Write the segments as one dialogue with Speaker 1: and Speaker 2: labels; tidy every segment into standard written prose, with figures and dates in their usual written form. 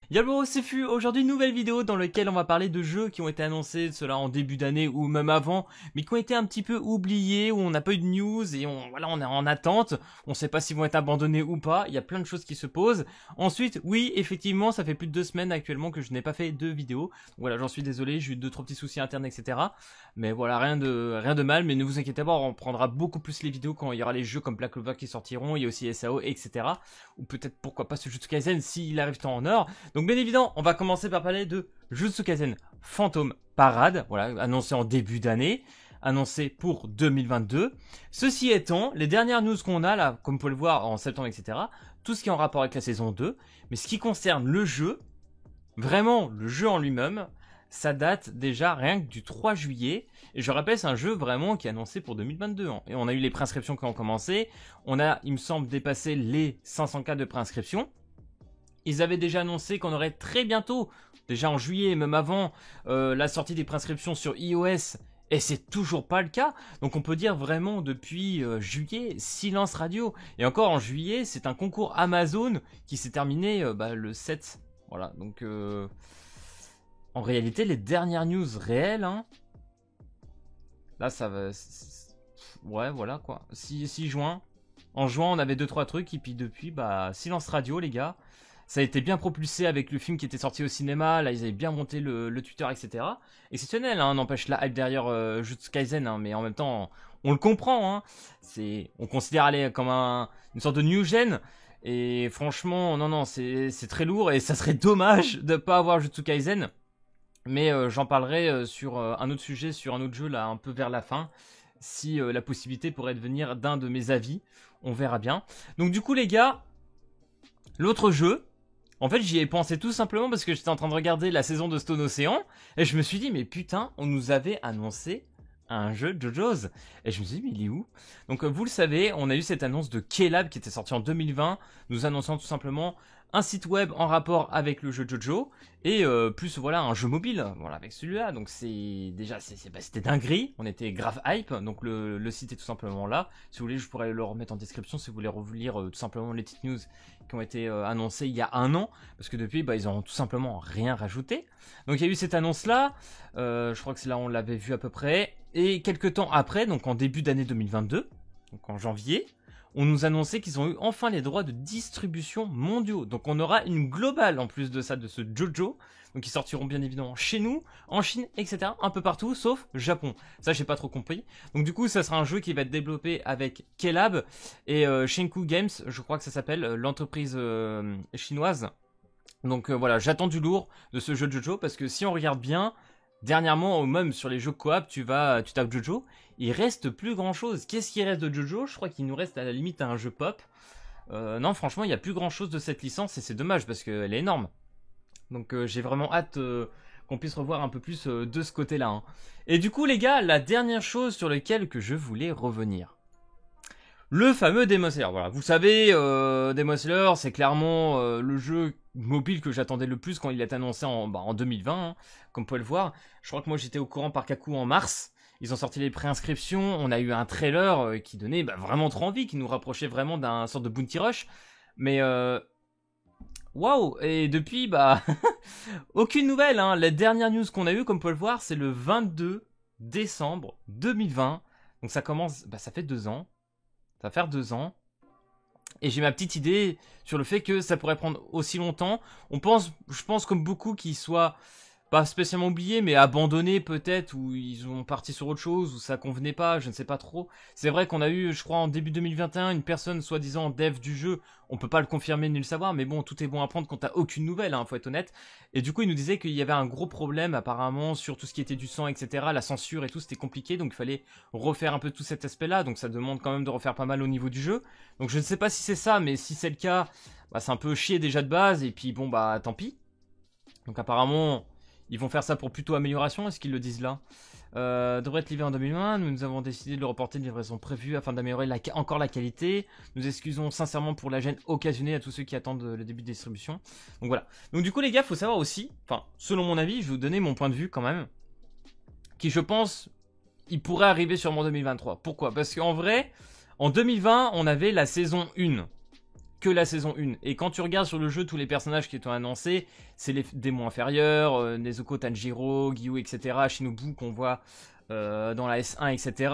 Speaker 1: Yalbo, c'est Fu, aujourd'hui nouvelle vidéo dans laquelle on va parler de jeux qui ont été annoncés, cela en début d'année ou même avant, mais qui ont été un petit peu oubliés, où on n'a pas eu de news et on est en attente, on sait pas s'ils vont être abandonnés ou pas, il y a plein de choses qui se posent. Ensuite, oui, effectivement, ça fait plus de 2 semaines actuellement que je n'ai pas fait de vidéo, voilà, j'en suis désolé, j'ai eu 2-3 petits soucis internes, etc. Mais voilà, rien de mal, mais ne vous inquiétez pas, on prendra beaucoup plus les vidéos quand il y aura les jeux comme Black Clover qui sortiront, il y a aussi SAO, etc. Ou peut-être pourquoi pas ce Jujutsu Kaisen s'il arrive temps en or. Donc bien évidemment, on va commencer par parler de Jujutsu Kaisen Phantom Parade, voilà, annoncé en début d'année, annoncé pour 2022. Ceci étant, les dernières news qu'on a là, comme vous pouvez le voir en septembre, etc., tout ce qui est en rapport avec la saison 2, mais ce qui concerne le jeu, vraiment le jeu en lui-même, ça date déjà rien que du 3 juillet. Et je rappelle, c'est un jeu vraiment qui est annoncé pour 2022. Hein. Et on a eu les préinscriptions qui ont commencé. On a, il me semble, dépassé les 500K de préinscriptions. Ils avaient déjà annoncé qu'on aurait très bientôt, déjà en juillet, même avant, la sortie des préinscriptions sur iOS. Et c'est toujours pas le cas. Donc on peut dire vraiment depuis juillet, silence radio. Et encore en juillet, c'est un concours Amazon qui s'est terminé le 7. Voilà, donc en réalité, les dernières news réelles, hein, là ça va... Ouais, voilà quoi. 6 juin. En juin, on avait 2-3 trucs, et puis depuis, silence radio, les gars. Ça a été bien propulsé avec le film qui était sorti au cinéma. Là, ils avaient bien monté le Twitter, etc. Exceptionnel, hein, n'empêche la hype derrière Jujutsu Kaisen, hein, mais en même temps, on le comprend. Hein. On considère aller comme une sorte de new gen. Et franchement, non, c'est très lourd. Et ça serait dommage de ne pas avoir Jujutsu Kaisen. Mais j'en parlerai sur un autre sujet, sur un autre jeu, là, un peu vers la fin. Si la possibilité pourrait devenir d'un de mes avis. On verra bien. Donc du coup, les gars, l'autre jeu, en fait, j'y ai pensé tout simplement parce que j'étais en train de regarder la saison de Stone Ocean. Et je me suis dit, mais putain, on nous avait annoncé un jeu JoJo's. Et je me suis dit, mais il est où? Donc vous le savez, on a eu cette annonce de K-Lab qui était sortie en 2020, nous annonçant tout simplement un site web en rapport avec le jeu JoJo et plus voilà un jeu mobile, voilà avec celui-là. Donc c'est déjà c'était dinguerie, on était grave hype. Donc le site est tout simplement là. Si vous voulez, je pourrais le remettre en description si vous voulez relire tout simplement les petites news qui ont été annoncées il y a un an, parce que depuis ils ont tout simplement rien rajouté. Donc il y a eu cette annonce là, je crois que c'est là on l'avait vu à peu près. Et quelques temps après, donc en début d'année 2022, donc en janvier, on nous annonçait qu'ils ont eu enfin les droits de distribution mondiaux. Donc on aura une globale en plus de ça, de ce JoJo. Donc ils sortiront bien évidemment chez nous, en Chine, etc. Un peu partout, sauf Japon. Ça j'ai pas trop compris. Donc du coup ça sera un jeu qui va être développé avec K-Lab et Shenku Games, je crois que ça s'appelle, l'entreprise chinoise. Donc voilà, j'attends du lourd de ce jeu JoJo parce que si on regarde bien... Dernièrement, même sur les jeux coop, tu tapes JoJo, il reste plus grand chose. Qu'est-ce qui reste de JoJo? Je crois qu'il nous reste à la limite un jeu pop. Non, franchement, il n'y a plus grand chose de cette licence et c'est dommage parce qu'elle est énorme. Donc j'ai vraiment hâte qu'on puisse revoir un peu plus de ce côté-là. Hein. Et du coup, les gars, la dernière chose sur laquelle que je voulais revenir. Le fameux Demon Slayer, voilà. Vous savez, Demon Slayer, c'est clairement le jeu mobile que j'attendais le plus quand il est annoncé en 2020, hein, comme vous pouvez le voir. Je crois que moi j'étais au courant par Kaku en mars. Ils ont sorti les préinscriptions, on a eu un trailer qui donnait vraiment trop envie, qui nous rapprochait vraiment d'un sorte de Bounty Rush. Mais waouh. Et depuis, aucune nouvelle. Hein. La dernière news qu'on a eue, comme vous pouvez le voir, c'est le 22 décembre 2020. Donc ça commence, ça fait 2 ans. Ça va faire 2 ans. Et j'ai ma petite idée sur le fait que ça pourrait prendre aussi longtemps. Je pense comme beaucoup qu'ils soient pas spécialement oubliés, mais abandonnés peut-être, ou ils ont parti sur autre chose, ou ça convenait pas, je ne sais pas trop. C'est vrai qu'on a eu, je crois, en début 2021, une personne soi-disant dev du jeu. On peut pas le confirmer ni le savoir, mais bon, tout est bon à prendre quand t'as aucune nouvelle, hein, faut être honnête. Et du coup, il nous disait qu'il y avait un gros problème apparemment sur tout ce qui était du sang, etc. La censure et tout, c'était compliqué, donc il fallait refaire un peu tout cet aspect-là. Donc ça demande quand même de refaire pas mal au niveau du jeu. Donc je ne sais pas si c'est ça, mais si c'est le cas, c'est un peu chier déjà de base, et puis bon, tant pis. Donc apparemment... Ils vont faire ça pour plutôt amélioration, est-ce qu'ils le disent là? Devrait être livré en 2020, nous avons décidé de le reporter de livraison prévue afin d'améliorer encore la qualité. Nous excusons sincèrement pour la gêne occasionnée à tous ceux qui attendent le début de distribution. Donc voilà. Donc du coup les gars, faut savoir aussi, selon mon avis, je vais vous donner mon point de vue quand même, qui je pense, il pourrait arriver sûrement en 2023. Pourquoi? Parce qu'en vrai, en 2020, on avait la saison 1. que la saison 1. Et quand tu regardes sur le jeu tous les personnages qui sont annoncés, c'est les démons inférieurs, Nezuko, Tanjiro, Gyu, etc., Shinobu qu'on voit dans la S1, etc.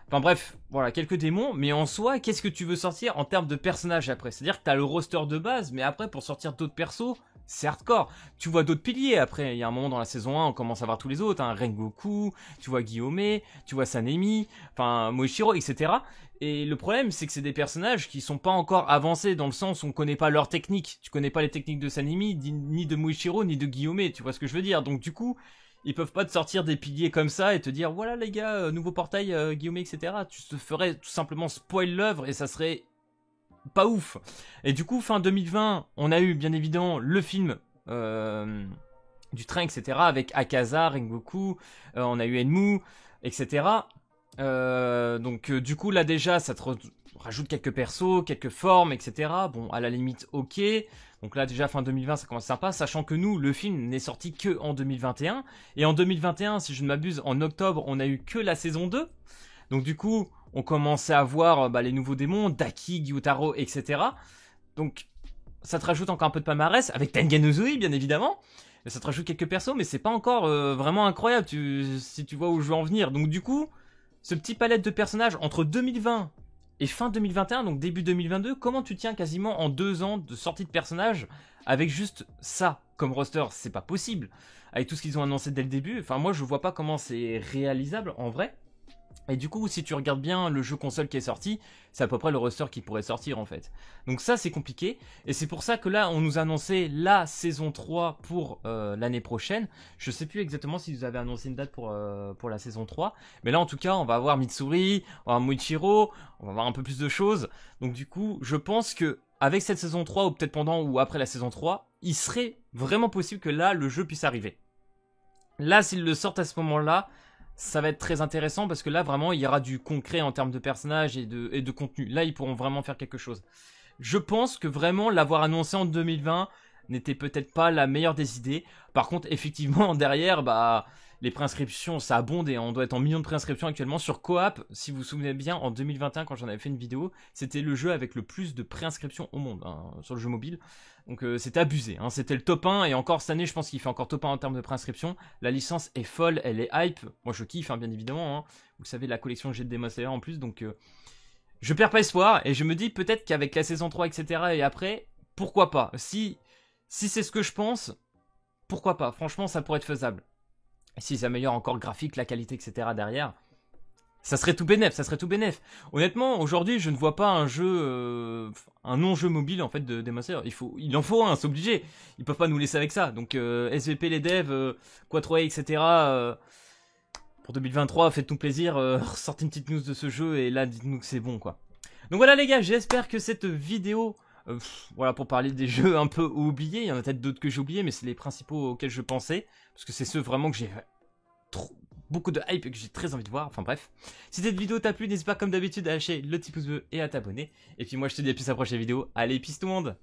Speaker 1: Enfin bref, voilà, quelques démons, mais en soi, qu'est-ce que tu veux sortir en termes de personnages après? C'est-à-dire que t'as le roster de base, mais après, pour sortir d'autres persos, c'est hardcore. Tu vois d'autres piliers après, il y a un moment dans la saison 1, on commence à voir tous les autres, hein, Rengoku, tu vois Guillaume, tu vois Sanemi, enfin Moishiro, etc. Et le problème, c'est que c'est des personnages qui sont pas encore avancés dans le sens où on connaît pas leurs techniques. Tu connais pas les techniques de Sanemi, ni de Moishiro, ni de Guillaume, tu vois ce que je veux dire. Donc du coup, ils peuvent pas te sortir des piliers comme ça et te dire voilà les gars, nouveau portail, Guillaume, etc. Tu te ferais tout simplement spoil l'œuvre et ça serait pas ouf. Et du coup, fin 2020, on a eu bien évidemment le film du train, etc. avec Akaza, Rengoku, on a eu Enmu, etc. Donc du coup là déjà ça te rajoute quelques persos, quelques formes, etc. Bon, à la limite ok. Donc là déjà fin 2020 ça commence sympa, sachant que nous le film n'est sorti que en 2021. Et en 2021 si je ne m'abuse en octobre on a eu que la saison 2. Donc du coup on commençait à voir les nouveaux démons, Daki, Gyutaro, etc. Donc ça te rajoute encore un peu de palmarès avec Tengen Uzui bien évidemment. Et ça te rajoute quelques persos mais c'est pas encore vraiment incroyable si tu vois où je veux en venir. Donc du coup ce petit palette de personnages entre 2020 et fin 2021, donc début 2022, comment tu tiens quasiment en 2 ans de sortie de personnages avec juste ça comme roster? C'est pas possible. Avec tout ce qu'ils ont annoncé dès le début, enfin moi je vois pas comment c'est réalisable en vrai. Et du coup, si tu regardes bien le jeu console qui est sorti, c'est à peu près le roster qui pourrait sortir en fait. Donc ça, c'est compliqué. Et c'est pour ça que là, on nous a annoncé la saison 3 pour l'année prochaine. Je sais plus exactement si vous avez annoncé une date pour la saison 3. Mais là, en tout cas, on va avoir Mitsuri, on va avoir Moichiro, on va avoir un peu plus de choses. Donc du coup, je pense que avec cette saison 3, ou peut-être pendant ou après la saison 3, il serait vraiment possible que là, le jeu puisse arriver. Là, s'ils le sortent à ce moment-là, ça va être très intéressant parce que là vraiment il y aura du concret en termes de personnages et de contenu. Là ils pourront vraiment faire quelque chose. Je pense que vraiment l'avoir annoncé en 2020 n'était peut-être pas la meilleure des idées. Par contre effectivement derrière les préinscriptions ça abonde et on doit être en millions de préinscriptions actuellement sur Coop. Si vous vous souvenez bien en 2021 quand j'en avais fait une vidéo, c'était le jeu avec le plus de préinscriptions au monde sur le jeu mobile. Donc c'était abusé, c'était le top 1 et encore cette année je pense qu'il fait encore top 1 en termes de préinscription. La licence est folle, elle est hype, moi je kiffe bien évidemment, vous savez la collection que j'ai de Demon Slayer en plus donc je perds pas espoir et je me dis peut-être qu'avec la saison 3 etc et après, pourquoi pas, si c'est ce que je pense, pourquoi pas, franchement ça pourrait être faisable. Et s'ils améliorent encore graphique, la qualité etc derrière, ça serait tout bénef, ça serait tout bénef. Honnêtement, aujourd'hui, je ne vois pas un jeu, un non-jeu mobile en fait de Demon Slayer. Il en faut un, c'est obligé. Ils peuvent pas nous laisser avec ça. Donc SVP les devs, Quattro, etc. Pour 2023, faites-nous plaisir, ressortez une petite news de ce jeu et là, dites-nous que c'est bon quoi. Donc voilà les gars, j'espère que cette vidéo, voilà pour parler des jeux un peu oubliés, il y en a peut-être d'autres que j'ai oubliés, mais c'est les principaux auxquels je pensais parce que c'est ceux vraiment que j'ai beaucoup de hype et que j'ai très envie de voir, enfin bref. Si cette vidéo t'a plu, n'hésite pas comme d'habitude à lâcher le petit pouce bleu et à t'abonner. Et puis moi je te dis à plus à la prochaine vidéo, allez peace tout le monde.